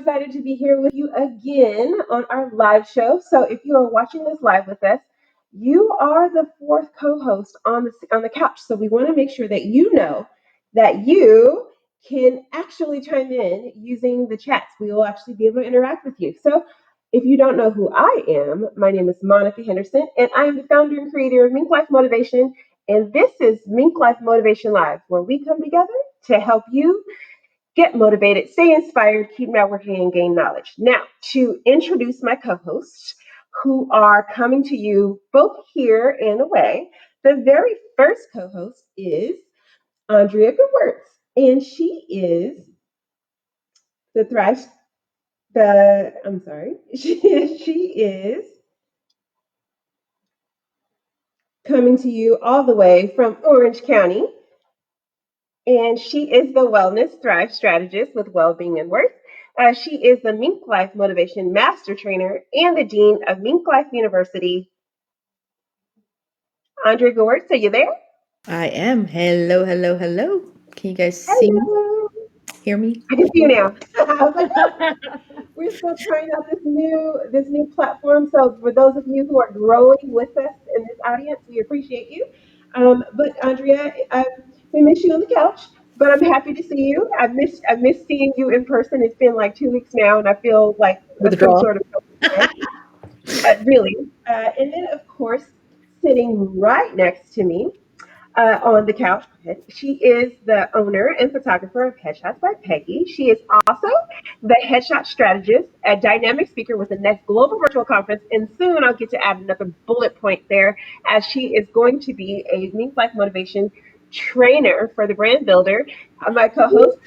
excited to be here with you again on our live show. So, if you are watching this live with us, you are the fourth co-host on the couch. So, we want to make sure that you know that you can actually chime in using the chats. We will actually be able to interact with you. So, if you don't know who I am, my name is Monica Henderson, and I am the founder and creator of MinkLife Motivation. And this is MinkLife Motivation Live, where we come together to help you get motivated, stay inspired, keep networking, and gain knowledge. Now, to introduce my co hosts who are coming to you both here and away, the very first co host is Andrea Gewirtz, and she is the Thrive, I'm sorry, she is coming to you all the way from Orange County. And she is the Wellness Thrive Strategist with Wellbeing and Worth. She is the Mink Life Motivation Master Trainer and the Dean of Mink Life University. Andrea Gewirtz, are you there? I am. Hello, hello, hello. Can you guys see me? Hello. Hear me? I can see you now. I was like, we're still trying out this new platform. So for those of you who are growing with us in this audience, we appreciate you. But Andrea, we miss you on the couch, but I'm happy to see you. I miss seeing you in person. It's been like 2 weeks now, and I feel like some Withdraw. sort of really. And then of course, sitting right next to me on the couch. She is the owner and photographer of Headshots by Peggy. She is also the headshot strategist, a dynamic speaker with the next global virtual conference. And soon I'll get to add another bullet point there, as she is going to be a Mink Life Motivation trainer for the brand builder. My co-host,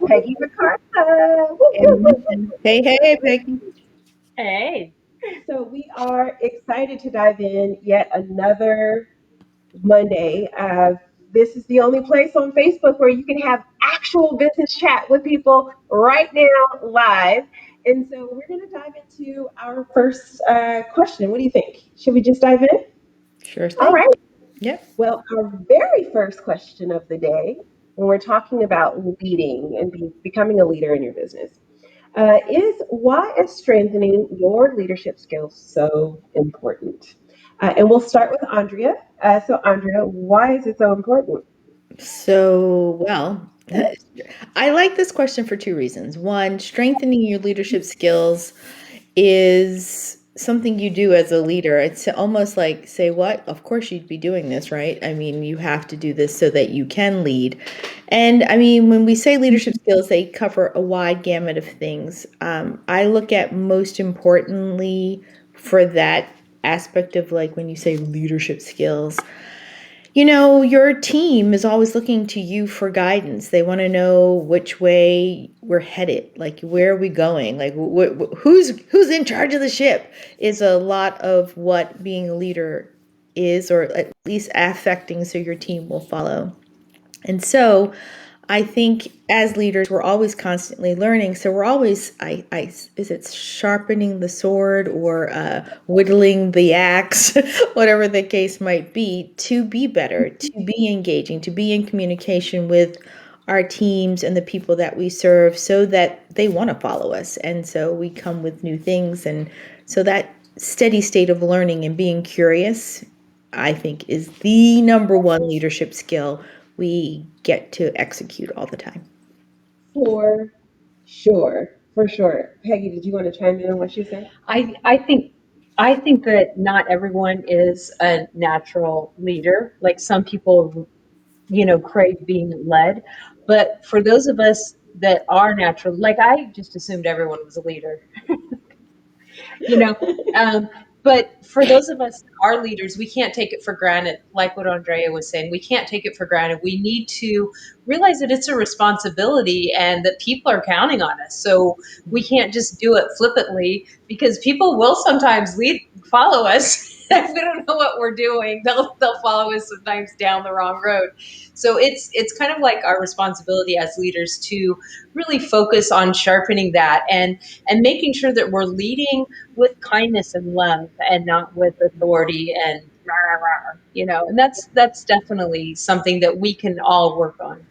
Peggy McCarthy. Hey, hey, Peggy. Hey. So we are excited to dive in yet another Monday. This is the only place on Facebook where you can have actual business chat with people right now live. And so we're going to dive into our first question. What do you think? Should we just dive in? Sure All thing. right. Yep. Well, our very first question of the day, when we're talking about leading and becoming a leader in your business, is why is strengthening your leadership skills so important? And we'll start with Andrea. So, Andrea, why is it so important? So, I like this question for two reasons. One, strengthening your leadership skills is something you do as a leader. It's almost like, say what? Of course you'd be doing this, right? I mean, you have to do this so that you can lead. And I mean, when we say leadership skills, they cover a wide gamut of things. I look at most importantly for that aspect of like when you say leadership skills, your team is always looking to you for guidance. They want to know which way we're headed, like where are we going, like who's in charge of the ship is a lot of what being a leader is, or at least affecting, so your team will follow. And so I think as leaders, we're always constantly learning. So we're always, is it sharpening the sword or whittling the axe, whatever the case might be, to be better, to be engaging, to be in communication with our teams and the people that we serve so that they want to follow us. And so we come with new things. And so that steady state of learning and being curious, I think, is the number one leadership skill we get to execute all the time. For sure. For sure. Peggy, did you want to chime in on what you said? I think that not everyone is a natural leader. Like some people, crave being led. But for those of us that are natural, like I just assumed everyone was a leader. you know. Um, but for those of us that are leaders, we can't take it for granted. Like what Andrea was saying, we can't take it for granted. We need to realize that it's a responsibility and that people are counting on us. So we can't just do it flippantly, because people will sometimes follow us. If we don't know what we're doing, they'll follow us sometimes down the wrong road. So it's kind of like our responsibility as leaders to really focus on sharpening that and making sure that we're leading with kindness and love and not with authority and rah, rah, rah, and that's definitely something that we can all work on.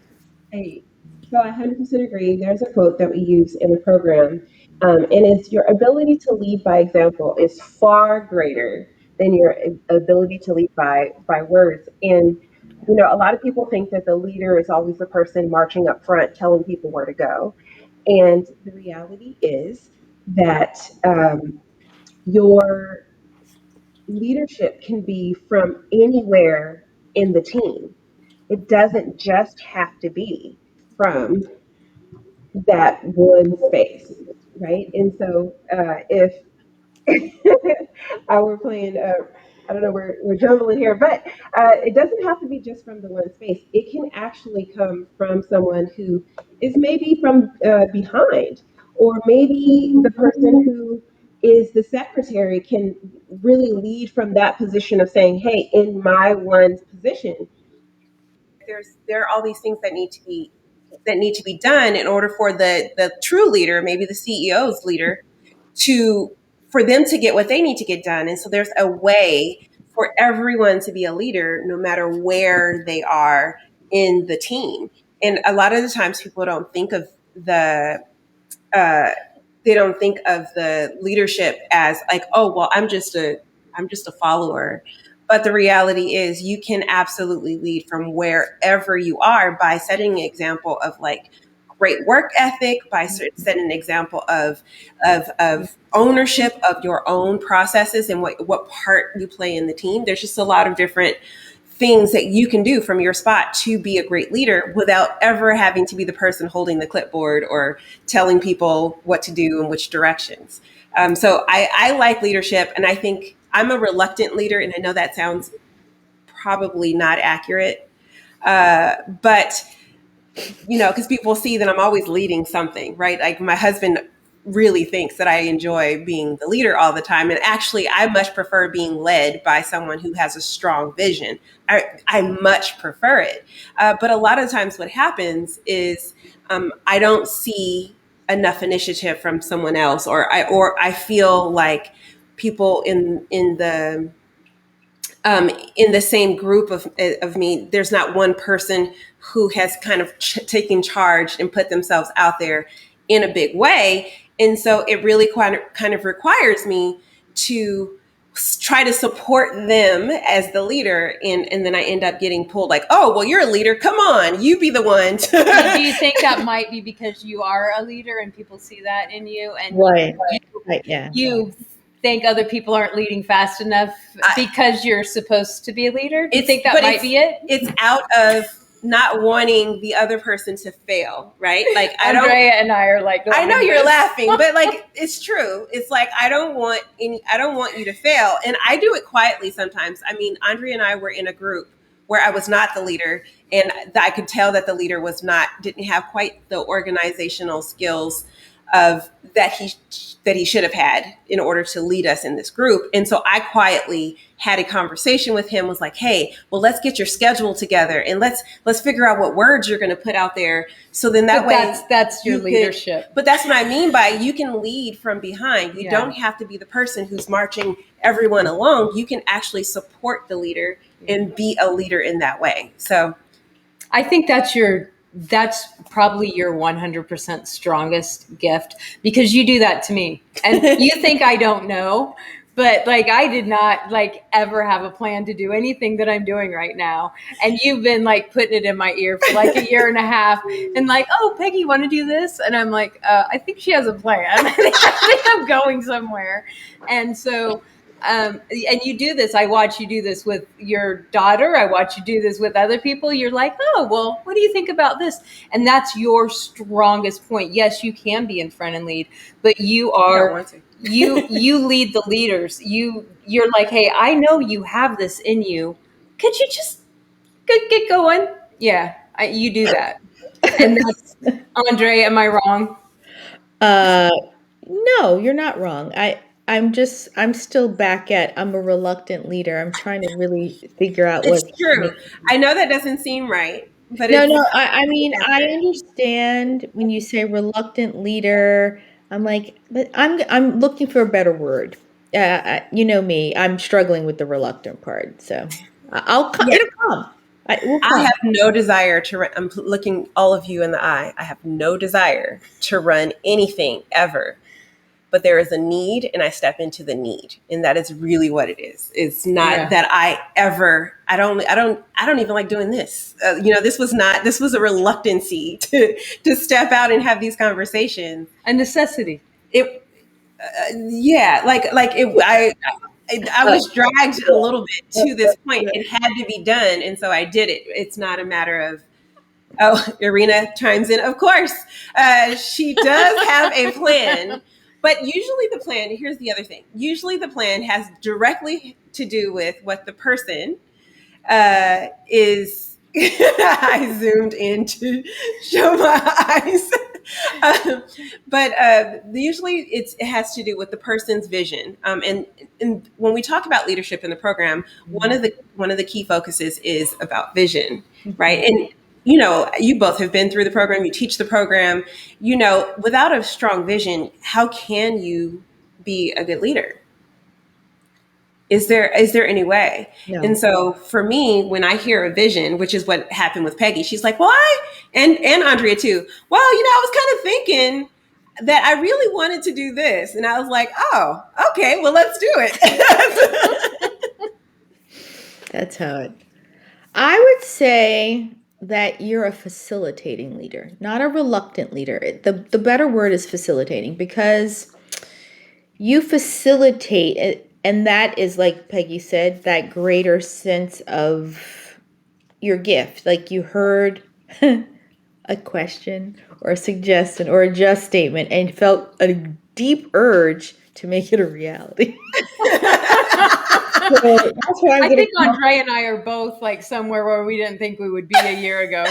Hey, So I 100% agree. There's a quote that we use in the program, and it's your ability to lead by example is far greater than your ability to lead by words. And a lot of people think that the leader is always the person marching up front, telling people where to go. And the reality is that your leadership can be from anywhere in the team. It doesn't just have to be from that one space, right? And so if we're playing, I don't know, we're jumbling here, but it doesn't have to be just from the one space. It can actually come from someone who is maybe from behind, or maybe the person who is the secretary can really lead from that position of saying, hey, in my one position, there are all these things that need to be done in order for the true leader, maybe the CEO's leader, to for them to get what they need to get done. And so there's a way for everyone to be a leader, no matter where they are in the team. And a lot of the times, people the uh, don't think of the leadership as like, oh, well, I'm just a follower. But the reality is you can absolutely lead from wherever you are by setting an example of like great work ethic, by setting an example of ownership of your own processes and what part you play in the team. There's just a lot of different things that you can do from your spot to be a great leader without ever having to be the person holding the clipboard or telling people what to do in which directions. So I like leadership, and I think I'm a reluctant leader, and I know that sounds probably not accurate, but because people see that I'm always leading something, right? Like my husband really thinks that I enjoy being the leader all the time. And actually, I much prefer being led by someone who has a strong vision. I much prefer it. But a lot of times what happens is I don't see enough initiative from someone else, or I feel like people in the same group of me, there's not one person who has kind of taken charge and put themselves out there in a big way. And so it really kind of requires me to try to support them as the leader. And then I end up getting pulled like, oh, well, you're a leader. Come on, you be the one. Do you think that might be because you are a leader and people see that in you, and Right. Yeah. you think other people aren't leading fast enough because you're supposed to be a leader? Do you think that might be it? It's out of not wanting the other person to fail, right? Like Andrea and I are like, I know you're laughing, but like it's true. It's like I don't want you to fail, and I do it quietly sometimes. I mean, Andrea and I were in a group where I was not the leader, and I could tell that the leader didn't have quite the organizational skills of that he should have had in order to lead us in this group. And so I quietly had a conversation with him, was like, hey, well, let's get your schedule together and let's figure out what words you're going to put out there. So then that's your leadership. But that's what I mean by you can lead from behind. You don't have to be the person who's marching everyone along. You can actually support the leader and be a leader in that way. So I think that's probably your 100% strongest gift, because you do that to me. And you think I don't know, but like I did not like ever have a plan to do anything that I'm doing right now. And you've been like putting it in my ear for like a year and a half and like, oh, Peggy, you want to do this? And I'm like, I think she has a plan. I think I'm going somewhere. And so and you do this. I watch you do this with your daughter. I watch you do this with other people. You're like, oh, well, what do you think about this? And that's your strongest point. Yes, you can be in front and lead, but you are you lead the leaders. You're like, hey, I know you have this in you. Could you just get going? Yeah, you do that. And that's Andre. Am I wrong? No, you're not wrong. I'm still back at I'm a reluctant leader. I'm trying to really figure out it's true. I know that doesn't seem right, but no. I mean, I understand when you say reluctant leader. I'm like, but I'm looking for a better word. You know me. I'm struggling with the reluctant part. So it'll come. I have no desire to run. I'm looking all of you in the eye. I have no desire to run anything ever. But there is a need, and I step into the need, and that is really what it is. It's not that I don't even like doing this. This was a reluctancy to step out and have these conversations. A necessity. I was dragged a little bit to this point. It had to be done, and so I did it. It's not a matter of, oh, Irina chimes in. Of course, she does have a plan. But usually the plan, here's the other thing. Usually the plan has directly to do with what the person is. I zoomed in to show my eyes. But usually it has to do with the person's vision. And when we talk about leadership in the program, one of the key focuses is about vision, right? And you both have been through the program, you teach the program, without a strong vision, how can you be a good leader? Is there any way? No. And so for me, when I hear a vision, which is what happened with Peggy, she's like, well, and Andrea too. Well, I was kind of thinking that I really wanted to do this. And I was like, oh, okay, well, let's do it. That's how it, I would say that you're a facilitating leader, not a reluctant leader. The better word is facilitating, because you facilitate it, and that is, like Peggy said, that greater sense of your gift. Like you heard a question or a suggestion or a just statement and felt a deep urge to make it a reality. So that's why I think Andrea and I are both like somewhere where we didn't think we would be a year ago.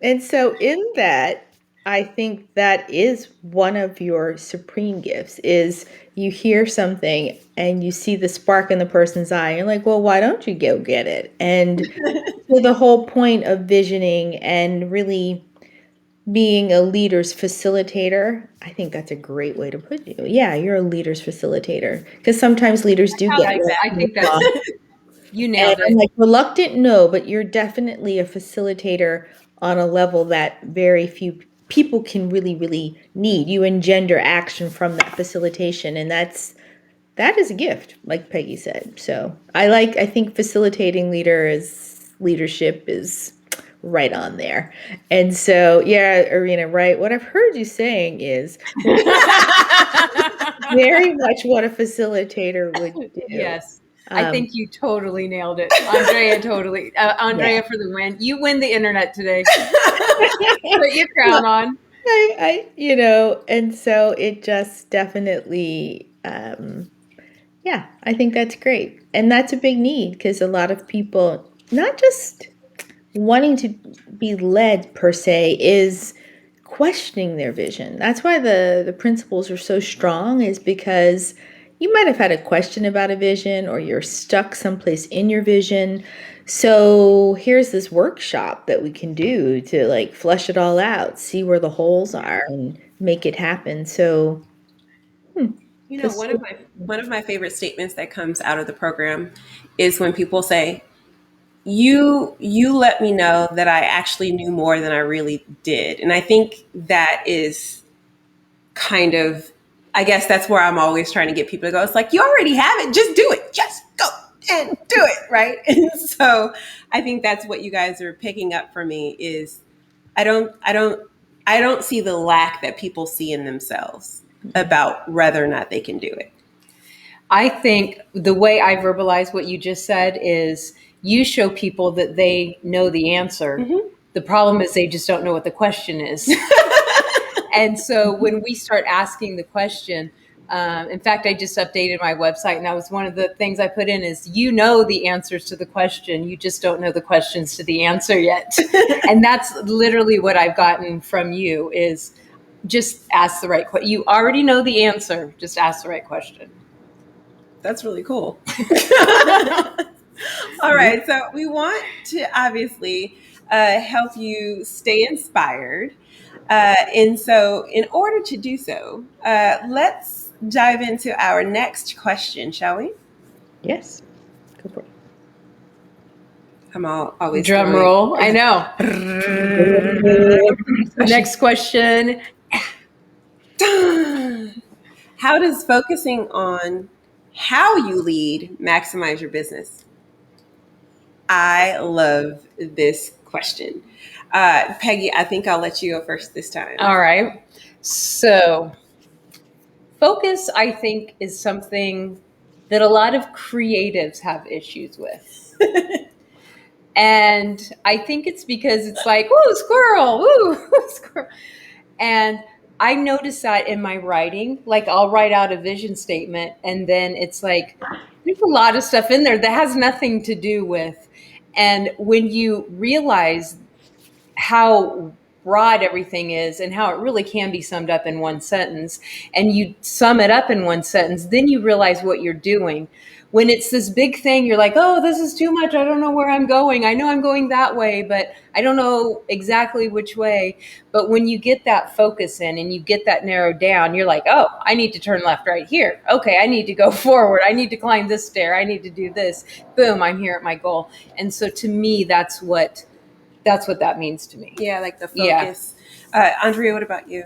and so in that, I think that is one of your supreme gifts, is you hear something and you see the spark in the person's eye. And you're like, well, why don't you go get it? And so the whole point of visioning and really being a leader's facilitator, I think that's a great way to put you. Yeah, you're a leader's facilitator, because sometimes leaders do get that. I think that's you nailed it. I'm like, reluctant, no, but you're definitely a facilitator on a level that very few people can really, really need. You engender action from that facilitation, and that is a gift, like Peggy said. So I think facilitating leadership is right on there. And so, yeah, Irina, right. What I've heard you saying is very much what a facilitator would do. Yes. I think you totally nailed it. Andrea, totally. Andrea, for the win. You win the internet today. Put your crown on. And so it just definitely, I think that's great. And that's a big need, because a lot of people, not just wanting to be led per se, is questioning their vision. That's why the principles are so strong, is because you might have had a question about a vision, or you're stuck someplace in your vision. So here's this workshop that we can do to like flesh it all out, see where the holes are, and make it happen. So, one of my favorite statements that comes out of the program is when people say, you let me know that I actually knew more than I really did. And I think that is kind of, I guess that's where I'm always trying to get people to go. It's like, you already have it. Just do it. Just go and do it. Right. And so I think that's what you guys are picking up for me is I don't see the lack that people see in themselves about whether or not they can do it. I think the way I verbalize what you just said is you show people that they know the answer. Mm-hmm. The problem is they just don't know what the question is. And so when we start asking the question, in fact, I just updated my website, and that was one of the things I put in is, you know the answers to the question, you just don't know the questions to the answer yet. And that's literally what I've gotten from you is just ask the right question. You already know the answer, just ask the right question. That's really cool. All right, so we want to obviously help you stay inspired. And so in order to do so, let's dive into our next question, shall we? Yes, go for it. I'm always Drum throwing- roll. I know. Next question. How does focusing on how you lead maximize your business? I love this question. Peggy, I think I'll let you go first this time. All right. So, focus, I think, is something that a lot of creatives have issues with. And I think it's because it's like, woo, squirrel, woo, squirrel. And I notice that in my writing. Like, I'll write out a vision statement, and then it's like, there's a lot of stuff in there that has nothing to do with. And when you realize how broad everything is and how it really can be summed up in one sentence, and you sum it up in one sentence, then you realize what you're doing. When it's this big thing, you're like, oh, this is too much. I don't know where I'm going. I know I'm going that way, but I don't know exactly which way. But when you get that focus in and you get that narrowed down, you're like, oh, I need to turn left right here. Okay, I need to go forward. I need to climb this stair. I need to do this. Boom, I'm here at my goal. And so to me, that's what that means to me. Yeah, like the focus. Yeah. Andrea, what about you?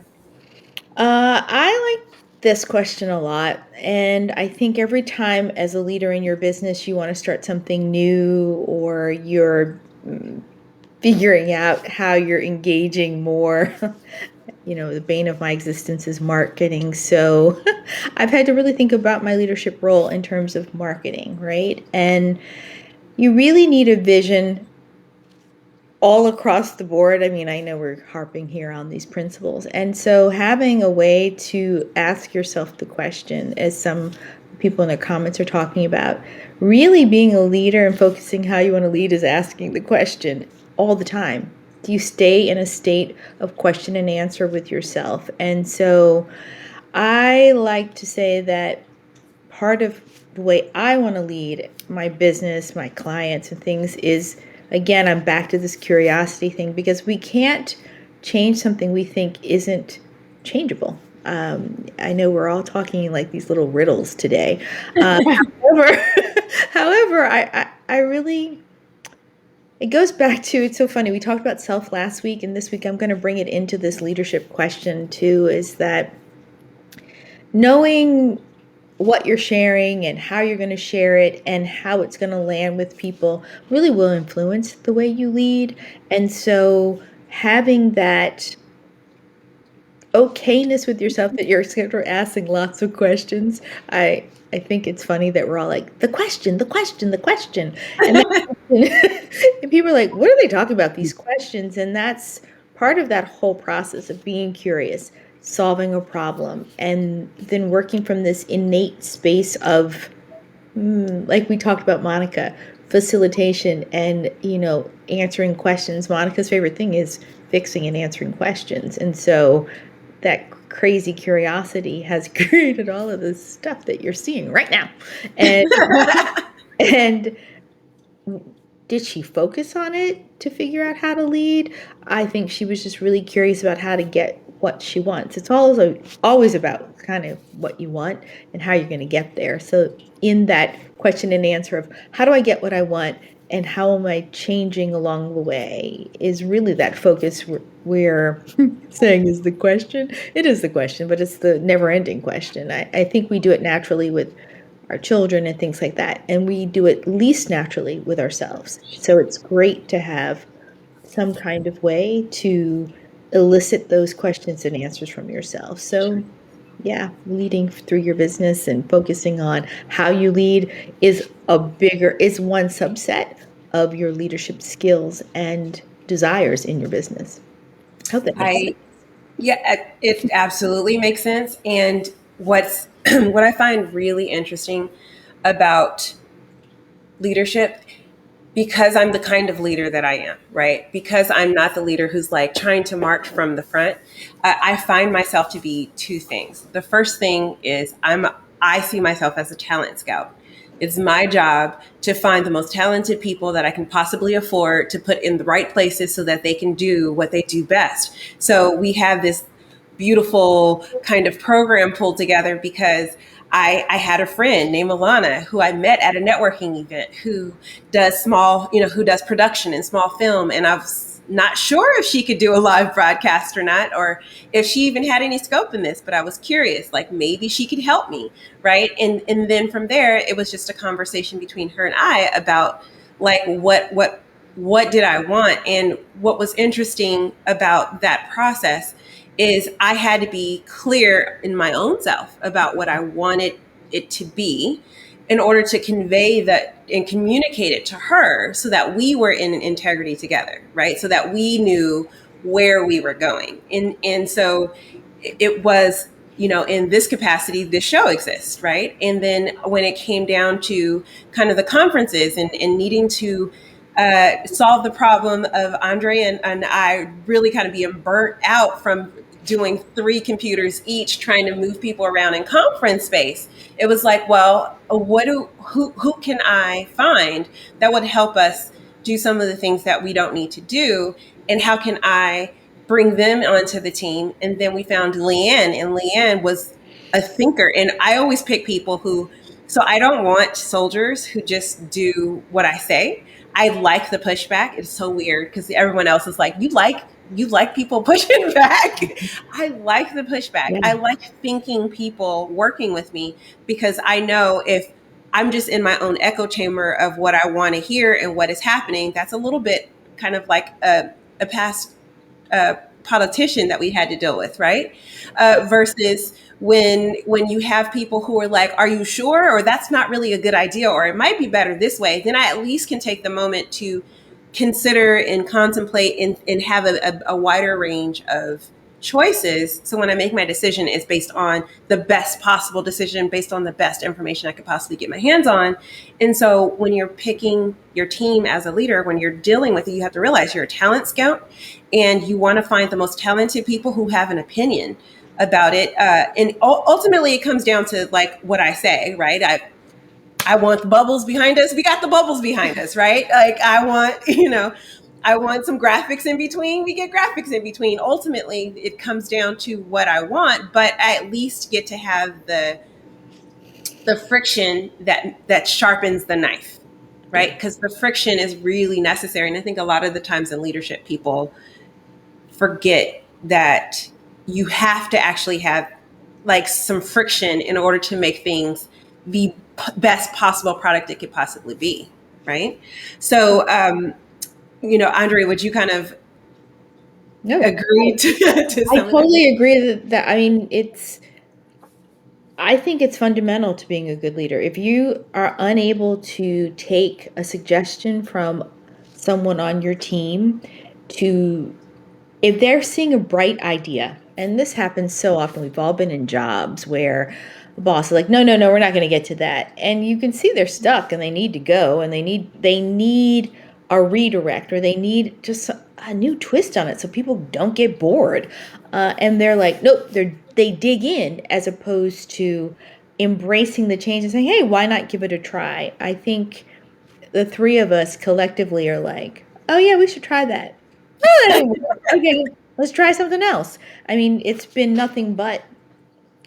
I like this question a lot. And I think every time as a leader in your business, you want to start something new, or you're figuring out how you're engaging more. The bane of my existence is marketing. So I've had to really think about my leadership role in terms of marketing, right? And you really need a vision all across the board. I mean, I know we're harping here on these principles. And so having a way to ask yourself the question, as some people in the comments are talking about, really being a leader and focusing how you want to lead is asking the question all the time. Do you stay in a state of question and answer with yourself? And so I like to say that part of the way I want to lead my business, my clients and things is, again, I'm back to this curiosity thing, because we can't change something we think isn't changeable. I know we're all talking like these little riddles today. However, I really, it goes back to, it's so funny. We talked about self last week, and this week I'm going to bring it into this leadership question too, is that knowing what you're sharing and how you're going to share it and how it's going to land with people really will influence the way you lead. And so having that okayness with yourself that you're sort of asking lots of questions. I think it's funny that we're all like, the question. And, and people are like, what are they talking about, these questions? And that's part of that whole process of being curious, solving a problem, and then working from this innate space of, like we talked about Monica, facilitation and, answering questions. Monica's favorite thing is fixing and answering questions. And so that crazy curiosity has created all of this stuff that you're seeing right now. And, and did she focus on it to figure out how to lead? I think she was just really curious about how to get what she wants. It's always about kind of what you want and how you're going to get there. So in that question and answer of how do I get what I want and how am I changing along the way is really that focus we're saying is the question. It is the question, but it's the never-ending question. I think we do it naturally with our children and things like that, and we do it least naturally with ourselves. So it's great to have some kind of way to elicit those questions and answers from yourself. So yeah, leading through your business and focusing on how you lead is one subset of your leadership skills and desires in your business. I hope that makes sense. Yeah, it absolutely makes sense. And what I find really interesting about leadership, because I'm the kind of leader that I am, right? Because I'm not the leader who's like trying to march from the front. I find myself to be two things. The first thing is I see myself as a talent scout. It's my job to find the most talented people that I can possibly afford to put in the right places so that they can do what they do best. So we have this beautiful kind of program pulled together because I had a friend named Alana who I met at a networking event who does who does production and small film. And I was not sure if she could do a live broadcast or not, or if she even had any scope in this, but I was curious, like maybe she could help me. Right. And then from there, it was just a conversation between her and I about like, what did I want? And what was interesting about that process is I had to be clear in my own self about what I wanted it to be in order to convey that and communicate it to her so that we were in an integrity together, right? So that we knew where we were going. And so it was, in this capacity, this show exists, right? And then when it came down to kind of the conferences and needing to solve the problem of Andre and I really kind of being burnt out from doing 3 computers each, trying to move people around in conference space. It was like, well, who can I find that would help us do some of the things that we don't need to do? And how can I bring them onto the team? And then we found Leanne, and Leanne was a thinker. And I always pick people so I don't want soldiers who just do what I say. I like the pushback. It's so weird because everyone else is like, you like people pushing back. I like the pushback. Yeah. I like thinking people working with me because I know if I'm just in my own echo chamber of what I want to hear and what is happening, that's a little bit kind of like a past politician that we had to deal with, right? Versus when you have people who are like, are you sure? Or that's not really a good idea, or it might be better this way, then I at least can take the moment to consider and contemplate and have a wider range of choices. So when I make my decision, it's based on the best possible decision, based on the best information I could possibly get my hands on. And so when you're picking your team as a leader, when you're dealing with it, you have to realize you're a talent scout and you want to find the most talented people who have an opinion about it. And ultimately it comes down to like what I say, right? I want the bubbles behind us. We got the bubbles behind us, right? Like I want some graphics in between. We get graphics in between. Ultimately, it comes down to what I want, but I at least get to have the friction that sharpens the knife, right? Because the friction is really necessary. And I think a lot of the times in leadership, people forget that you have to actually have like some friction in order to make things the best possible product it could possibly be, right? So, Andre, would you kind of agree to some I totally agree that I mean, I think it's fundamental to being a good leader. If you are unable to take a suggestion from someone on your team if they're seeing a bright idea, and this happens so often, we've all been in jobs where the boss is like, no, we're not going to get to that. And you can see they're stuck and they need to go and they need a redirect, or they need just a new twist on it so people don't get bored. And they're like, nope, they dig in as opposed to embracing the change and saying, hey, why not give it a try? I think the 3 of us collectively are like, oh yeah, we should try that. Oh, okay, let's try something else. I mean, it's been nothing but,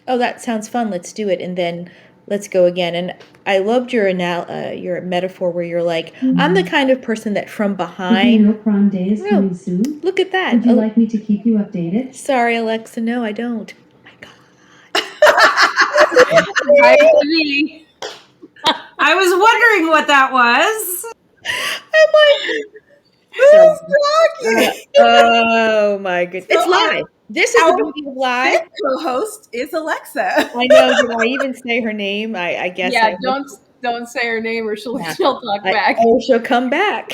oh, that sounds fun, let's do it, and then let's go again. And I loved your metaphor where you're like, I'm the kind of person that from behind. Prom day is coming soon. Look at that. Would you like me to keep you updated? Sorry, Alexa, no, I don't. Oh my God. Right to me. I was wondering what that was. I'm like, who's talking? Oh my goodness. It's live. This is the beauty of live. Co-host is Alexa. I know. Did I even say her name? I guess. Yeah, don't say her name or she'll talk back. Oh, she'll come back.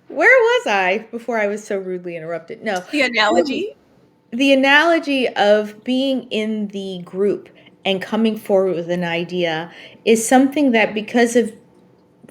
Where was I before I was so rudely interrupted? No. The analogy of being in the group and coming forward with an idea is something that, because of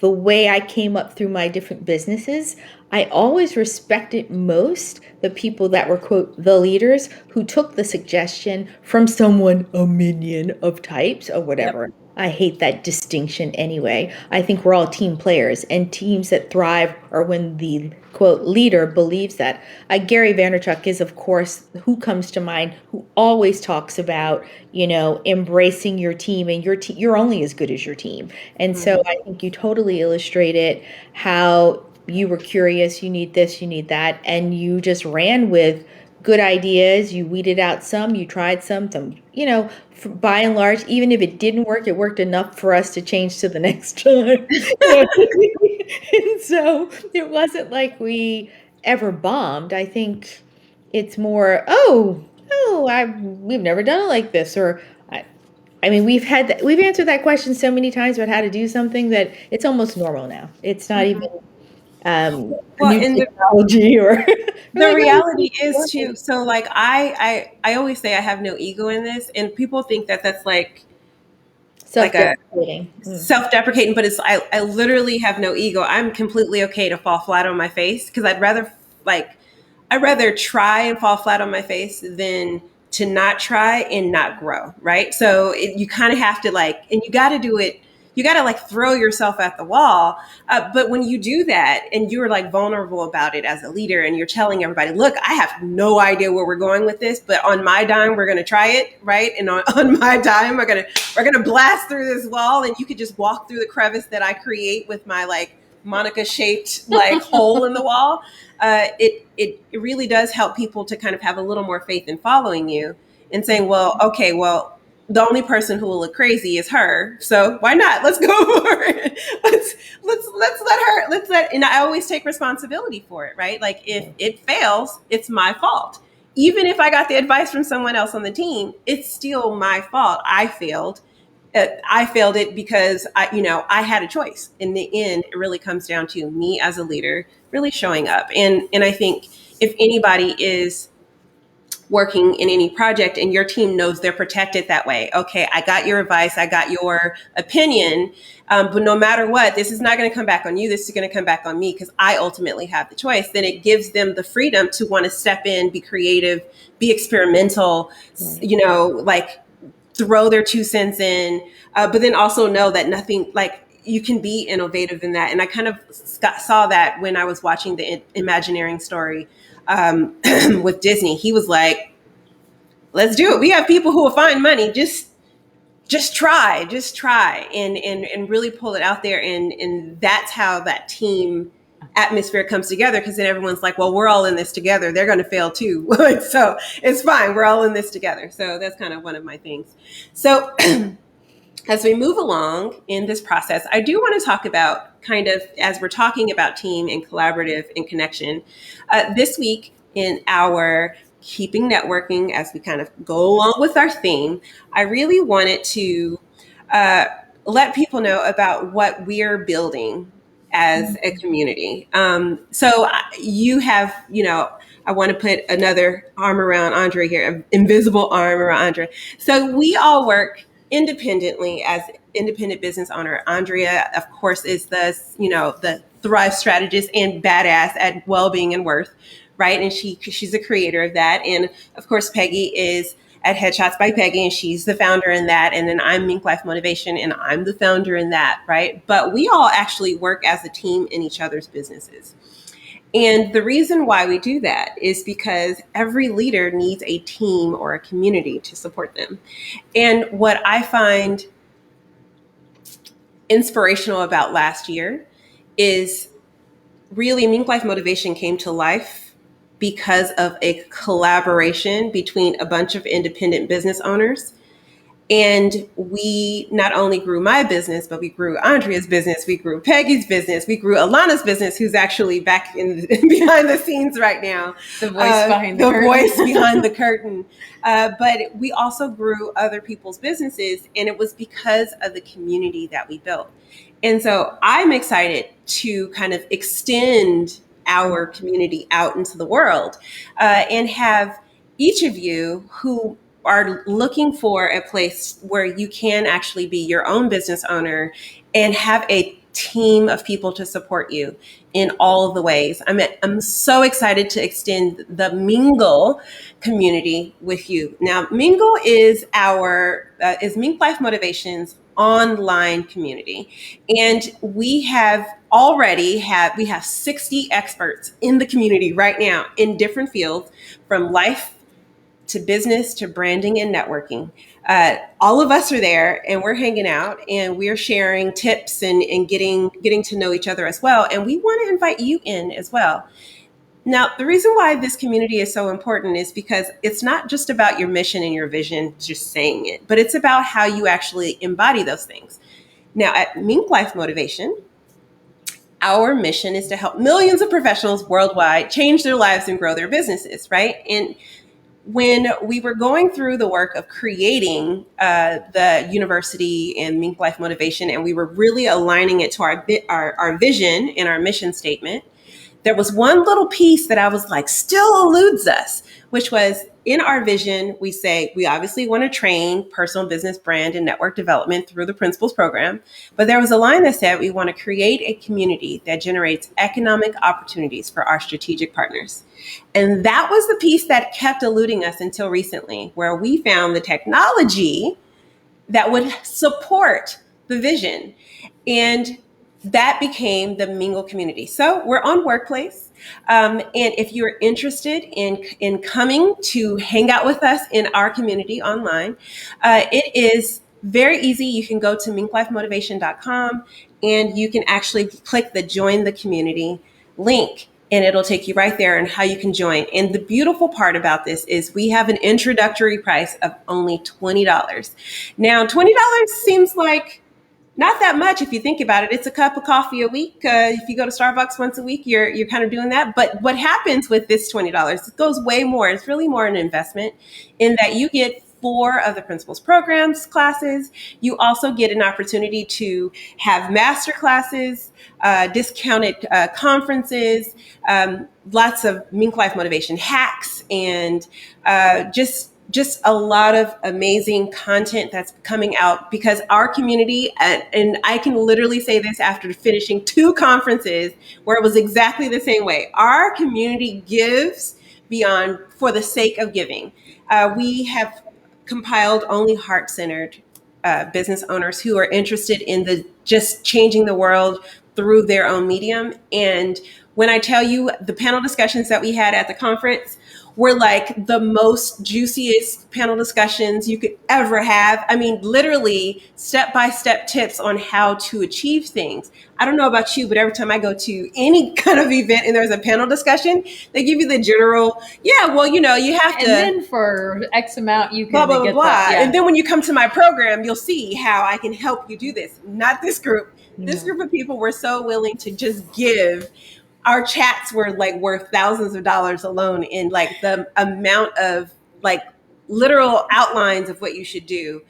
the way I came up through my different businesses, I always respected most the people that were, quote, the leaders who took the suggestion from someone, a minion of types or whatever. Yep. I hate that distinction anyway. I think we're all team players, and teams that thrive are when the, quote, leader believes that. Gary Vaynerchuk is, of course, who comes to mind, who always talks about, embracing your team, and you're only as good as your team. And so I think you totally illustrated how you were curious, you need this, you need that, and you just ran with good ideas. You weeded out some, you tried some, by and large, even if it didn't work, it worked enough for us to change to the next time. And so it wasn't like we ever bombed. I think it's more, we've never done it like this, or I mean, we've answered that question so many times about how to do something that it's almost normal now. It's not even Well, new and technology or the like, reality is too. So like I always say I have no ego in this, and people think that that's like a self-deprecating. self-deprecating, but I literally have no ego. I'm completely okay to fall flat on my face because I'd rather try and fall flat on my face than to not try and not grow, right? So you kind of have to and you got to do it. You got to throw yourself at the wall. But when you do that and you're vulnerable about it as a leader and you're telling everybody, look, I have no idea where we're going with this, but on my dime, we're going to try it, right? And on my dime, we're going to blast through this wall, and you could just walk through the crevice that I create with my Monica shaped hole in the wall. It really does help people to kind of have a little more faith in following you and saying, well, okay, well, the only person who will look crazy is her. So why not? Let's go for it. And I always take responsibility for it, right? If it fails, it's my fault. Even if I got the advice from someone else on the team, it's still my fault. I failed it because I had a choice. In the end, it really comes down to me as a leader really showing up. And I think if anybody is working in any project and your team knows they're protected that way, okay, I got your advice, I got your opinion, but no matter what, this is not going to come back on you. This is going to come back on me because I ultimately have the choice. Then it gives them the freedom to want to step in, be creative, be experimental, throw their 2 cents in, but then also know that nothing you can be innovative in that. And I kind of saw that when I was watching the Imagineering story with Disney. He was like, let's do it. We have people who will find money. Just try and really pull it out there. And that's how that team atmosphere comes together, because then everyone's like, well, we're all in this together. They're going to fail too. So it's fine. We're all in this together. So that's kind of one of my things. So as we move along in this process, I do want to talk about kind of, as we're talking about team and collaborative and connection, this week in our Keeping Networking, as we kind of go along with our theme, I really wanted to let people know about what we're building as a community. So you have, I want to put another arm around Andrea here, an invisible arm around Andrea. So we all work independently as independent business owner. Andrea, of course, is the Thrive strategist and badass at well-being and worth, right? And she's the creator of that. And of course, Peggy is at Headshots by Peggy, and she's the founder in that. And then I'm MinkLife Motivation, and I'm the founder in that, right? But we all actually work as a team in each other's businesses. And the reason why we do that is because every leader needs a team or a community to support them. And what I find inspirational about last year is really MinkLife Motivation came to life because of a collaboration between a bunch of independent business owners. And we not only grew my business, but we grew Andrea's business, we grew Peggy's business, we grew Alana's business, who's actually back behind the scenes right now. The voice behind the curtain. Voice behind the curtain. But we also grew other people's businesses, and it was because of the community that we built. And so I'm excited to kind of extend our community out into the world and have each of you who are looking for a place where you can actually be your own business owner and have a team of people to support you in all of the ways. I'm so excited to extend the Mingle community with you. Now, Mingle is is MinkLife Motivation's online community. And we have 60 experts in the community right now in different fields, from life to business, to branding and networking. All of us are there and we're hanging out and we're sharing tips and getting to know each other as well. And we want to invite you in as well. Now, the reason why this community is so important is because it's not just about your mission and your vision, just saying it, but it's about how you actually embody those things. Now, at MinkLife Motivation, our mission is to help millions of professionals worldwide change their lives and grow their businesses, right? And when we were going through the work of creating the university and MinkLife Motivation, and we were really aligning it to our vision and our mission statement, there was one little piece that I was like, still eludes us, which was in our vision, we say we obviously want to train personal business brand and network development through the Principles program. But there was a line that said we want to create a community that generates economic opportunities for our strategic partners. And that was the piece that kept eluding us until recently, where we found the technology that would support the vision. And that became the Mingle community. So we're on Workplace. And if you're interested in coming to hang out with us in our community online, it is very easy. You can go to minklifemotivation.com and you can actually click the Join the Community link. And it'll take you right there and how you can join. And the beautiful part about this is we have an introductory price of only $20. Now, $20 seems like not that much if you think about it. It's a cup of coffee a week. If you go to Starbucks once a week, you're kind of doing that. But what happens with this $20? It goes way more. It's really more an investment in that you get 4 of the Principles programs classes. You also get an opportunity to have master classes, discounted conferences, lots of MinkLife Motivation hacks, and just a lot of amazing content that's coming out because our community, and I can literally say this after finishing 2 conferences where it was exactly the same way. Our community gives beyond for the sake of giving. We have compiled only heart-centered business owners who are interested in the just changing the world through their own medium. And when I tell you the panel discussions that we had at the conference were like the most juiciest panel discussions you could ever have. I mean, literally step-by-step tips on how to achieve things. I don't know about you, but every time I go to any kind of event and there's a panel discussion, they give you the general, yeah, well, you know, you have to. And then for X amount, you can blah, blah, get blah. that. Yeah. And then when you come to my program, you'll see how I can help you do this. Not this group. This group of people were so willing to just give. Our chats were like worth thousands of dollars alone in like the amount of like literal outlines of what you should do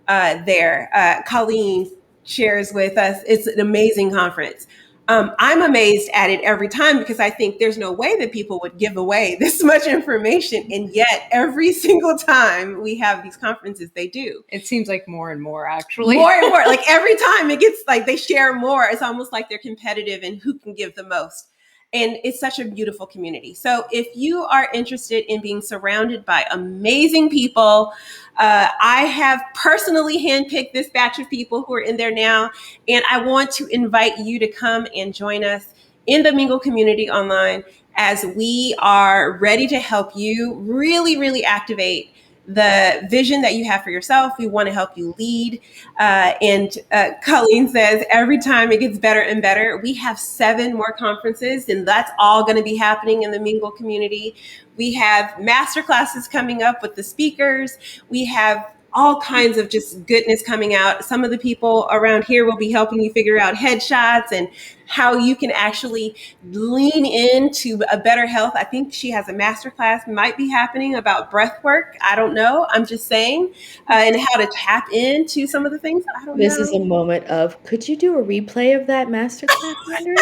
there. Colleen shares with us. It's an amazing conference. I'm amazed at it every time because I think there's no way that people would give away this much information. And yet every single time we have these conferences, they do. It seems like more and more, actually. More and more. Like every time it gets like they share more. It's almost like they're competitive in who can give the most. And it's such a beautiful community. So if you are interested in being surrounded by amazing people, I have personally handpicked this batch of people who are in there now. And I want to invite you to come and join us in the Mingle community online as we are ready to help you really, really activate the vision that you have for yourself. We want to help you lead. And Colleen says, every time it gets better and better. We have 7 more conferences, and that's all going to be happening in the Mingle community. We have master classes coming up with the speakers. We have all kinds of just goodness coming out. Some of the people around here will be helping you figure out headshots and how you can actually lean into a better health. I think she has a masterclass might be happening about breath work. I don't know. I'm just saying, and how to tap into some of the things. I don't know. This is a moment of, could you do a replay of that masterclass, Andrea?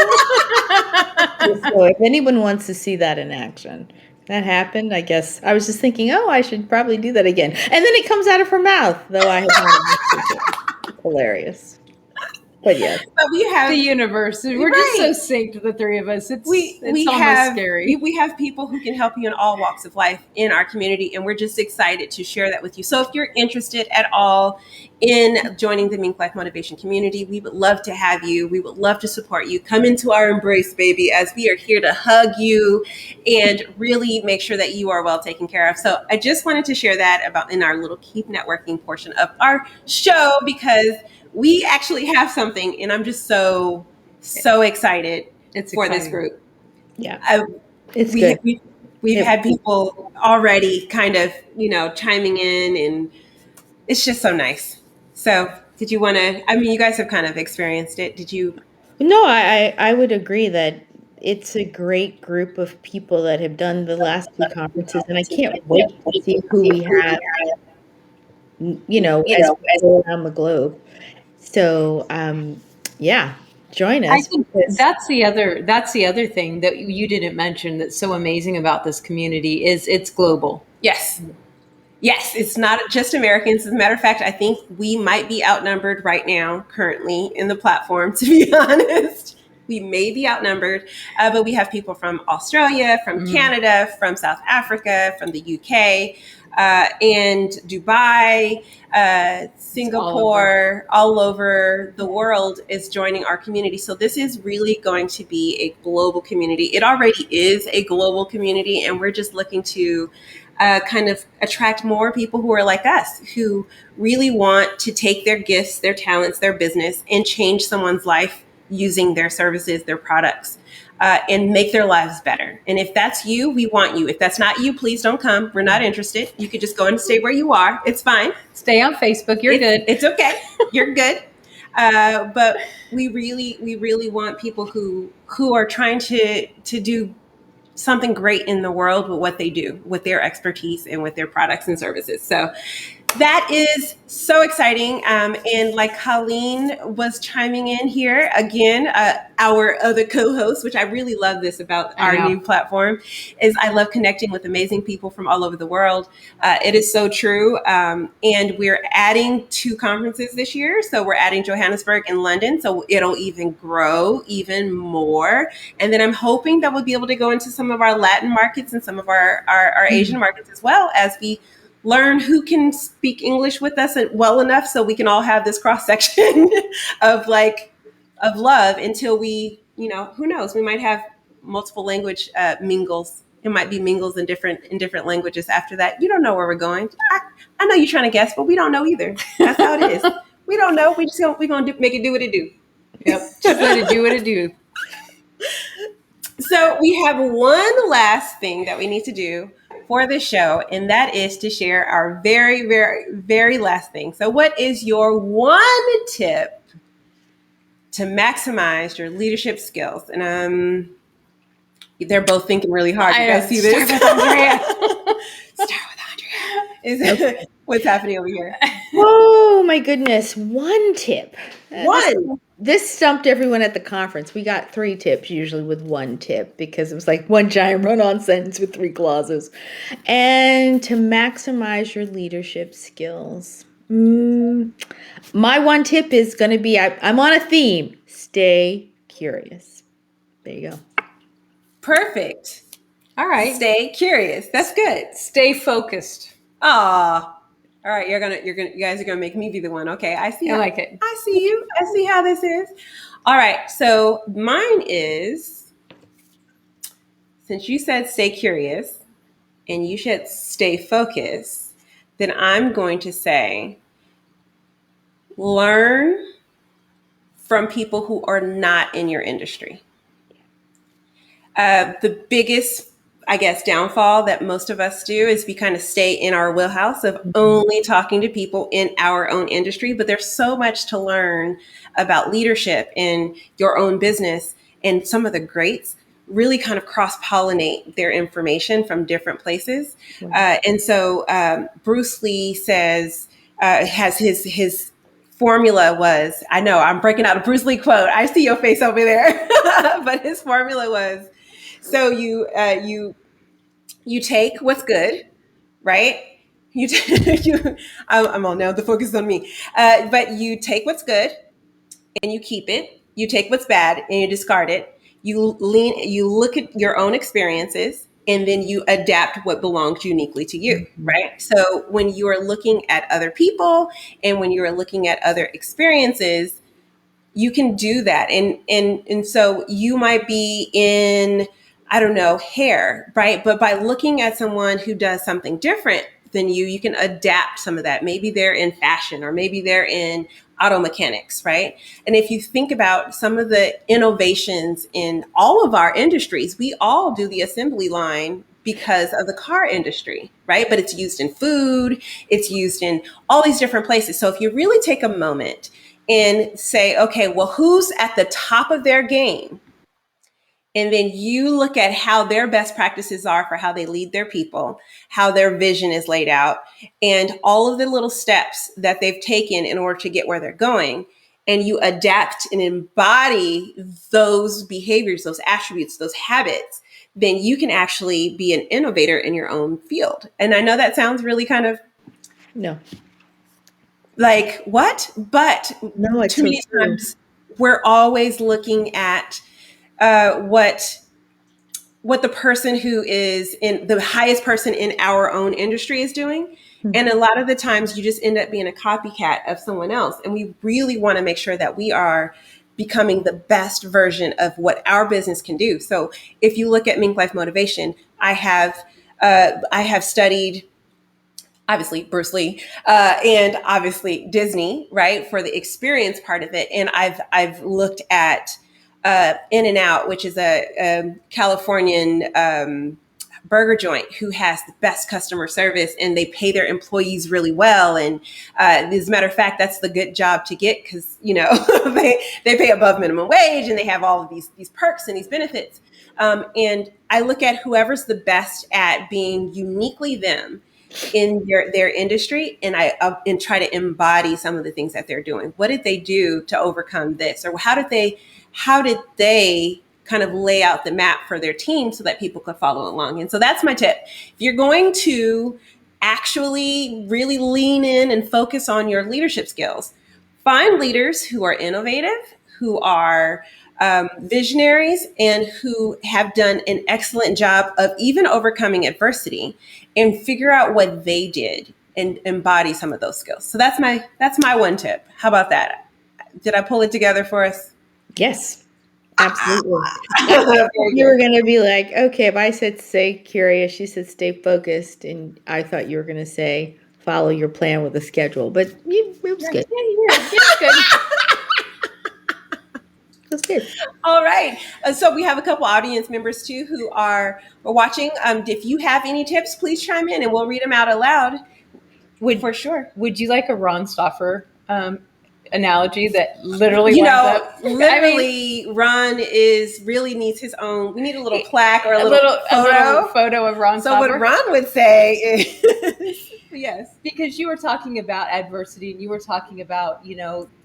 So if anyone wants to see that in action. That happened, I guess. I was just thinking, oh, I should probably do that again. And then it comes out of her mouth, though I have not. Hilarious. But yes. But we have the universe. We're just so synced, the three of us. It's almost scary. We have people who can help you in all walks of life in our community, and we're just excited to share that with you. So if you're interested at all in joining the MinkLife Motivation community, we would love to have you. We would love to support you. Come into our embrace, baby, as we are here to hug you and really make sure that you are well taken care of. So I just wanted to share that about in our little Keep Networking portion of our show, because we actually have something, and I'm just so excited for this group. Yeah, it's good. We've had people already kind of, chiming in, and it's just so nice. So did you want to, you guys have kind of experienced it. Did you? No, I would agree that it's a great group of people that have done the last 2 conferences, and I can't wait to see who we have, as we go around the globe. So, yeah, join us. I think that's the other thing that you didn't mention that's so amazing about this community is it's global. Yes. Yes, it's not just Americans. As a matter of fact, I think we might be outnumbered right now, currently in the platform, to be honest. We may be outnumbered, but we have people from Australia, from Canada, from South Africa, from the UK, and Dubai, Singapore, all over the world is joining our community. So this is really going to be a global community. It already is a global community, and we're just looking to kind of attract more people who are like us, who really want to take their gifts, their talents, their business, and change someone's life using their services, their products, and make their lives better. And if that's you, we want you. If that's not you, please don't come. We're not interested. You could just go and stay where you are. It's fine. Stay on Facebook. You're good. It's okay. You're good. But we really want people who are trying to do something great in the world with what they do, with their expertise and with their products and services. So that is so exciting. And like Colleen was chiming in here again, our other co-host, which I really love this about our new platform, is I love connecting with amazing people from all over the world. It is so true. And we're adding 2 conferences this year. So we're adding Johannesburg and London. So it'll even grow even more. And then I'm hoping that we'll be able to go into some of our Latin markets and some of our Asian markets as well, as we learn who can speak English with us well enough so we can all have this cross section of love until we, who knows, we might have multiple language mingles. It might be mingles in different languages after that. You don't know where we're going. I know you're trying to guess, but we don't know either. That's how it is. We don't know. We're going to make it do what it do. Yep. Just let it do what it do. So we have one last thing that we need to do for the show, and that is to share our very, very, very last thing. So what is your one tip to maximize your leadership skills? And they're both thinking really hard. You guys see this? Start with Andrea. Start with Andrea. What's happening over here? Oh my goodness. One tip. One. This stumped everyone at the conference. We got 3 tips usually with 1 tip because it was like one giant run-on sentence with 3 clauses. And to maximize your leadership skills. My one tip is going to be, I'm on a theme. Stay curious. There you go. Perfect. All right. Stay curious. That's good. Stay focused. Aw. All right, you guys are gonna make me be the one. Okay, I see. I like it. I see you. I see how this is. All right, so mine is, since you said stay curious and you said stay focused, then I'm going to say learn from people who are not in your industry. The biggest, I guess, downfall that most of us do is we kind of stay in our wheelhouse of only talking to people in our own industry. But there's so much to learn about leadership in your own business. And some of the greats really kind of cross-pollinate their information from different places. And so Bruce Lee says, has his formula was, I know I'm breaking out a Bruce Lee quote. I see your face over there. But his formula was, so you take what's good, right? I'm on now. The focus is on me. But you take what's good and you keep it. You take what's bad and you discard it. You look at your own experiences, and then you adapt what belongs uniquely to you, right? So when you are looking at other people and when you are looking at other experiences, you can do that. And so you might be in, I don't know, hair, right? But by looking at someone who does something different than you can adapt some of that. Maybe they're in fashion, or maybe they're in auto mechanics, right? And if you think about some of the innovations in all of our industries, we all do the assembly line because of the car industry, right? But it's used in food, it's used in all these different places. So if you really take a moment and say, okay, well, who's at the top of their game? And then you look at how their best practices are for how they lead their people, how their vision is laid out, and all of the little steps that they've taken in order to get where they're going. And you adapt and embody those behaviors, those attributes, those habits, then you can actually be an innovator in your own field. And I know that sounds really kind of No. like, what? But No, it's too many so true. times we're always looking at what the person who is in the highest person in our own industry is doing. And a lot of the times you just end up being a copycat of someone else. And we really want to make sure that we are becoming the best version of what our business can do. So if you look at MinkLife Motivation, I have studied obviously Bruce Lee, and obviously Disney, right, for the experience part of it. And I've looked at In-N-Out, which is a Californian burger joint who has the best customer service, and they pay their employees really well. And as a matter of fact, that's the good job to get, because they pay above minimum wage, and they have all of these perks and these benefits. And I look at whoever's the best at being uniquely them in their industry, and I try to embody some of the things that they're doing. What did they do to overcome this, or how did they kind of lay out the map for their team so that people could follow along? And so that's my tip. If you're going to actually really lean in and focus on your leadership skills, find leaders who are innovative, who are visionaries, and who have done an excellent job of even overcoming adversity, and figure out what they did and embody some of those skills. So that's my one tip. How about that? Did I pull it together for us? Yes, absolutely. You were going to be like, okay, if I said stay curious, she said stay focused, and I thought you were going to say follow your plan with a schedule, but it was good. It's good. That's good. All right. So we have a couple audience members too who are watching. If you have any tips, please chime in and we'll read them out aloud. For sure. Would you like a Ron Stoffer analogy that literally lines up? Literally, Ron really needs his own. We need a little plaque or a little photo of Ron So Stoffer. what Ron would say is, yes. Because you were talking about adversity, and you were talking about,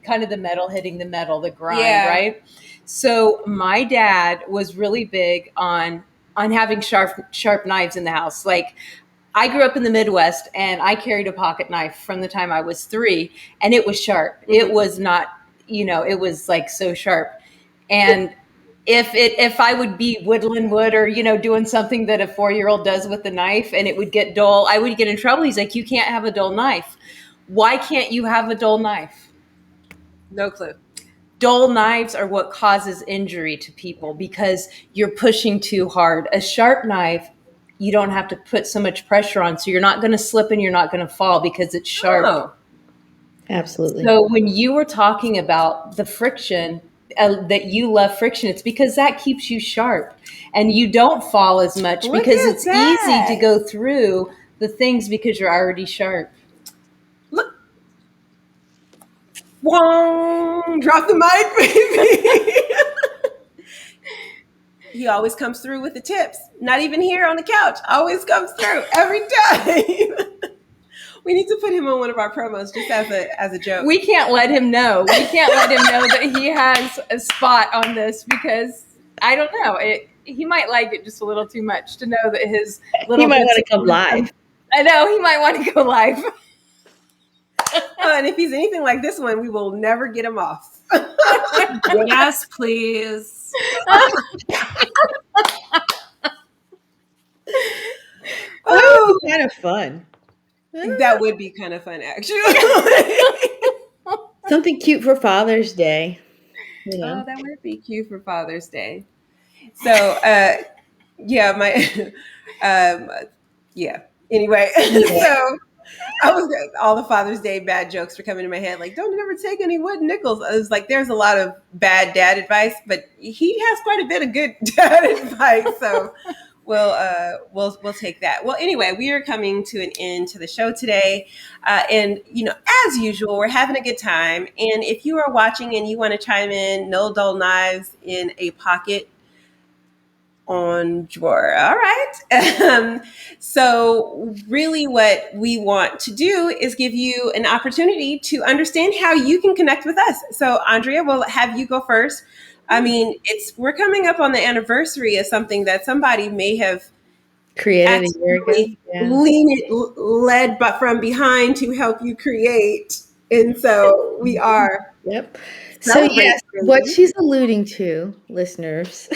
kind of the metal hitting the metal, the grind, right? So my dad was really big on having sharp knives in the house. Like, I grew up in the Midwest, and I carried a pocket knife from the time I was 3, and it was sharp. Mm-hmm. It was not, it was like so sharp. And if I would be whittling wood or, doing something that a 4-year-old does with the knife and it would get dull, I would get in trouble. He's like, you can't have a dull knife. Why can't you have a dull knife? No clue. Dull knives are what causes injury to people because you're pushing too hard. A sharp knife, you don't have to put so much pressure on. So you're not going to slip and you're not going to fall because it's sharp. Oh. Absolutely. So when you were talking about the friction, that you love friction, it's because that keeps you sharp and you don't fall as much because it's easy to go through the things because you're already sharp. Look. Wong, drop the mic, baby. He always comes through with the tips. Not even here on the couch. Always comes through every time. We need to put him on one of our promos just as a joke. We can't let him know. We can't let him know that he has a spot on this because I don't know. He might like it just a little too much to know that his little. He might want to come live. I know he might want to go live. And if he's anything like this one, we will never get him off. Yes, please. That would be kind of fun. That would be kind of fun, actually. Something cute for Father's Day. You know. Oh, that would be cute for Father's Day. So, yeah, yeah. Anyway, so I was all the Father's Day bad jokes were coming to my head. Like, don't ever take any wooden nickels. I was like, there's a lot of bad dad advice, but he has quite a bit of good dad advice. So we'll take that. Well, anyway, we are coming to an end to the show today, and as usual, we're having a good time. And if you are watching and you want to chime in, no dull knives in a pocket on drawer. All right. So really what we want to do is give you an opportunity to understand how you can connect with us. So Andrea, we'll have you go first. I mean, we're coming up on the anniversary of something that somebody may have Created a year ago. Yeah. led but from behind to help you create. And so we are. Yep. So yes, what she's alluding to, listeners,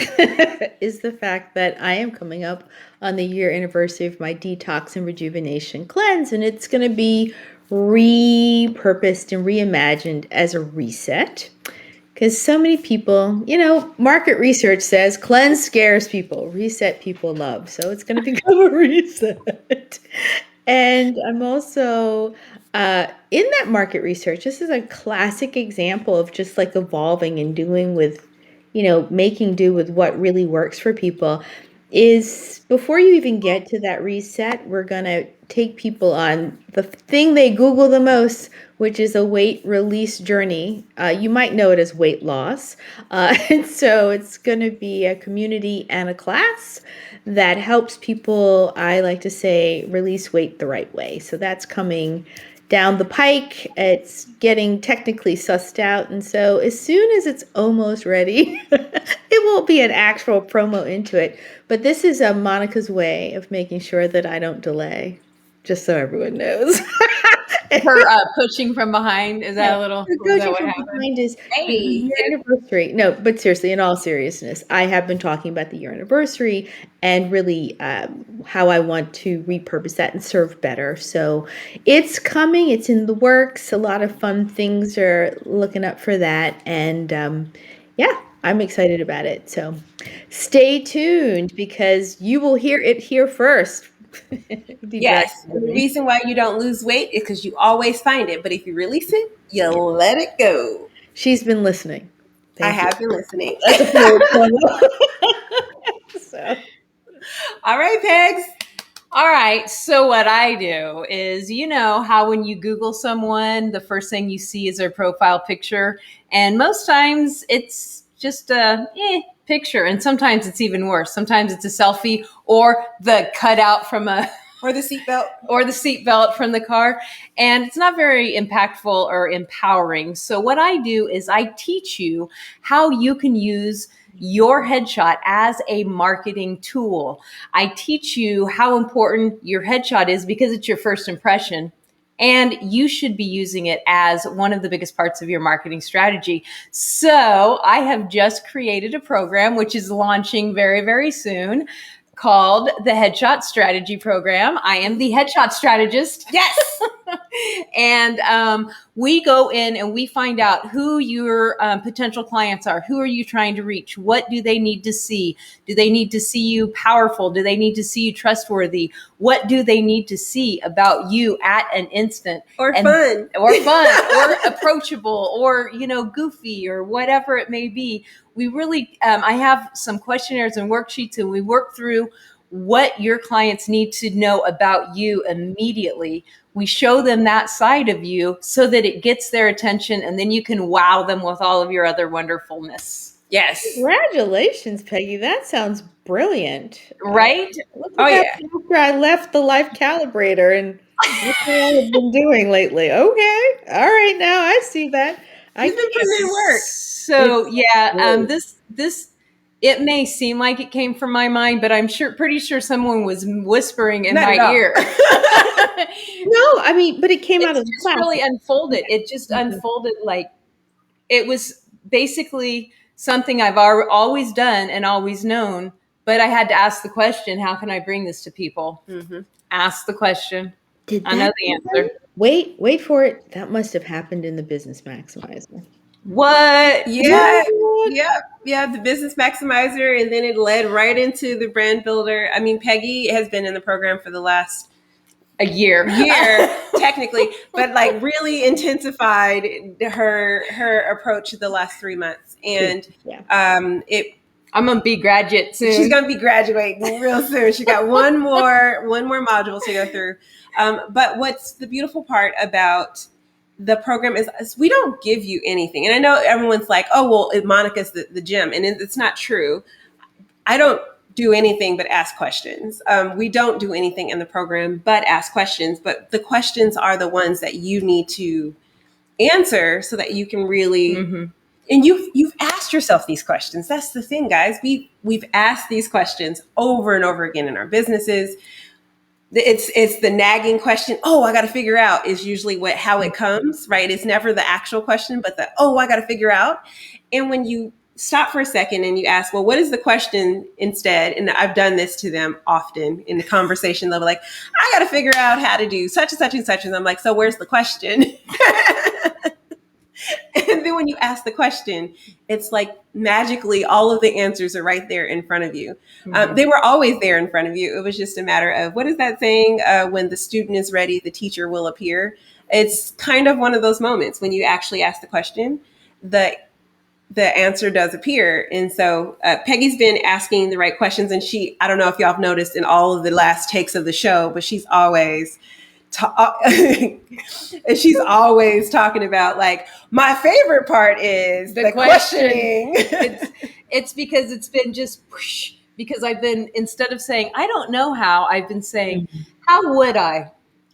is the fact that I am coming up on the year anniversary of my detox and rejuvenation cleanse, and it's going to be repurposed and reimagined as a reset. Because so many people, market research says cleanse scares people, reset people love. So it's going to become a reset. And I'm also in that market research, this is a classic example of just like evolving and doing with, making do with what really works for people. Is before you even get to that reset, we're going to take people on the thing they Google the most, which is a weight release journey. You might know it as weight loss. And so it's going to be a community and a class that helps people, I like to say, release weight the right way. So that's coming down the pike. It's getting technically sussed out. And so as soon as it's almost ready, it won't be an actual promo into it. But this is Monica's way of making sure that I don't delay, just so everyone knows. Her pushing from behind, is that a little? Coaching from behind is the year anniversary. No, but seriously, in all seriousness, I have been talking about the year anniversary and really how I want to repurpose that and serve better. So it's coming. It's in the works. A lot of fun things are looking up for that. And yeah, I'm excited about it. So stay tuned because you will hear it here first. Yes. And the reason why you don't lose weight is because you always find it. But if you release it, you let it go. She's been listening. I have been listening. That's a so. All right, Pegs. All right. So what I do is, how when you Google someone, the first thing you see is their profile picture. And most times it's just a picture. And sometimes it's even worse. Sometimes it's a selfie or the cutout from or the seatbelt from the car. And it's not very impactful or empowering. So what I do is I teach you how you can use your headshot as a marketing tool. I teach you how important your headshot is because it's your first impression. And you should be using it as one of the biggest parts of your marketing strategy. So I have just created a program, which is launching very, very soon, called the Headshot Strategy Program. I am the headshot strategist. Yes. And we go in and we find out who your potential clients are. Who are you trying to reach? What do they need to see? Do they need to see you powerful? Do they need to see you trustworthy? What do they need to see about you at an instant? Fun. Or approachable or, goofy or whatever it may be. We really, I have some questionnaires and worksheets and we work through what your clients need to know about you immediately. We show them that side of you so that it gets their attention and then you can wow them with all of your other wonderfulness. Yes. Congratulations, Peggy. That sounds brilliant. Right? After I left the Life Calibrator and what I've been doing lately. Okay. All right. Now I see that. You've been putting in work. So this it may seem like it came from my mind, but I'm pretty sure someone was whispering in my ear. No, but it came out of the class. Really unfolded. It just unfolded like it was basically something I've always done and always known, but I had to ask the question, how can I bring this to people? Mm-hmm. Ask the question. Did I know that the happen? answer. Wait for it. That must have happened in the Business Maximizer. What? Yeah. What? Yeah, the business maximizer, and then it led right into the brand builder. I mean, Peggy has been in the program for the last A year. technically, but like really intensified her approach the last 3 months, and Yeah. it. I'm gonna be graduate soon. She's gonna be graduating real soon. She got one more module to go through. But what's the beautiful part about the program is we don't give you anything. And I know everyone's like, oh, well, Monica's the gym. And it's not true. I don't do anything but ask questions. We don't do anything in the program but ask questions. But the questions are the ones that you need to answer so that you can really, and you've asked yourself these questions. That's the thing, guys. We've asked these questions over and over again in our businesses. It's the nagging question. Oh, I got to figure out is usually how it comes, right? It's never the actual question, but I got to figure out. And when you stop for a second and you ask, well, what is the question instead? And I've done this to them often in the conversation level, like, I got to figure out how to do such and such and such. And I'm like, so where's the question? And then when you ask the question, it's like magically all of the answers are right there in front of you. They were always there in front of you. It was just a matter of, what is that saying? When the student is ready, the teacher will appear. It's kind of one of those moments when you actually ask the question, the answer does appear. And so Peggy's been asking the right questions. And I don't know if y'all have noticed in all of the last takes of the show, but she's always she's always talking about, like, my favorite part is the questioning. It's because it's been just whoosh, because I've been, instead of saying I don't know how, I've been saying how would I?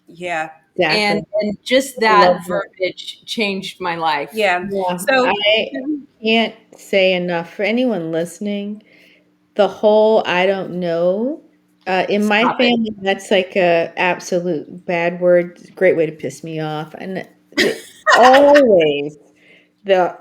Yeah. Exactly. And just that verbiage changed my life. Yeah. Yeah. So I can't say enough for anyone listening. The whole I don't know. In my Stop it. family, that's like a absolute bad word. Great way to piss me off. And always the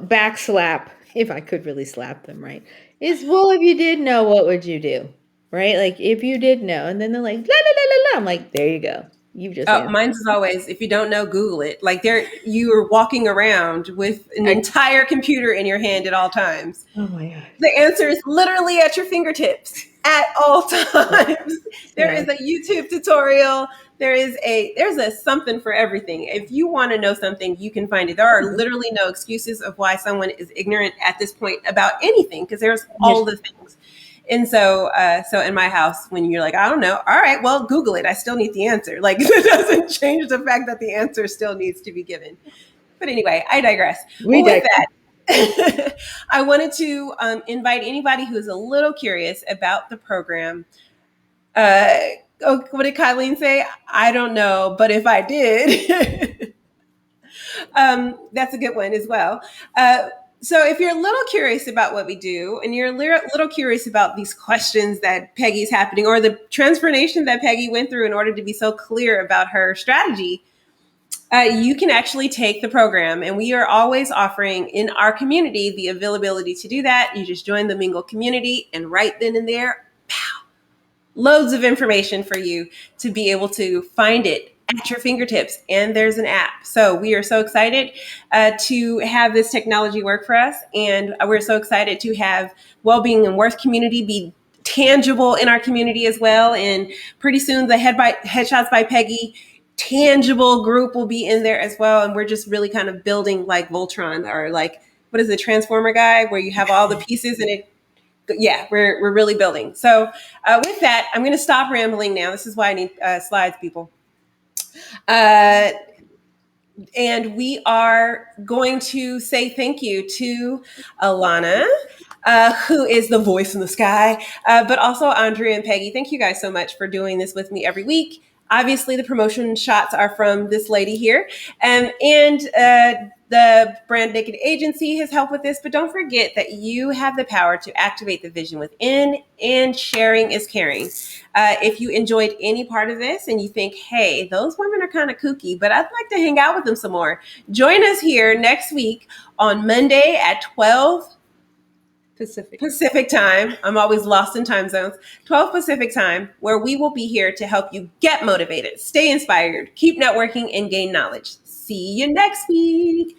back slap, if I could really slap them, right, is, well, if you did know, what would you do? Right? Like, if you did know, and then they're like, la la la la la. I'm like, there you go. You just answered. mine's is always, if you don't know, Google it. Like, you are walking around with an entire computer in your hand at all times. Oh my God. The answer is literally at your fingertips at all times. There is a YouTube tutorial. There's a something for everything. If you want to know something, you can find it. There are literally no excuses of why someone is ignorant at this point about anything, because there's all the things. And so in my house, when you're like, I don't know, all right, well, Google it. I still need the answer. Like, it doesn't change the fact that the answer still needs to be given. But anyway, I digress. With that, I wanted to invite anybody who is a little curious about the program. What did Colleen say? I don't know, but if I did, that's a good one as well. So if you're a little curious about what we do, and you're a little curious about these questions that Peggy's happening, or the transformation that Peggy went through in order to be so clear about her strategy, you can actually take the program. And we are always offering in our community the availability to do that. You just join the Mingle community, and right then and there, pow, loads of information for you to be able to find it at your fingertips. And there's an app. So we are so excited to have this technology work for us. And we're so excited to have Wellbeing and Worth community be tangible in our community as well. And pretty soon the Headshots by Peggy tangible group will be in there as well. And we're just really kind of building like Voltron, or like, what is the Transformer guy, where you have all the pieces and we're really building. So with that, I'm going to stop rambling now. This is why I need slides, people. And we are going to say thank you to Alana, who is the voice in the sky, but also Andrea and Peggy. Thank you guys so much for doing this with me every week. Obviously, the promotion shots are from this lady here. And the Brand Naked Agency has helped with this, but don't forget that you have the power to activate the vision within, and sharing is caring. If you enjoyed any part of this and you think, hey, those women are kind of kooky, but I'd like to hang out with them some more, join us here next week on Monday at 12 Pacific time. I'm always lost in time zones. 12 Pacific time, where we will be here to help you get motivated, stay inspired, keep networking, and gain knowledge. See you next week.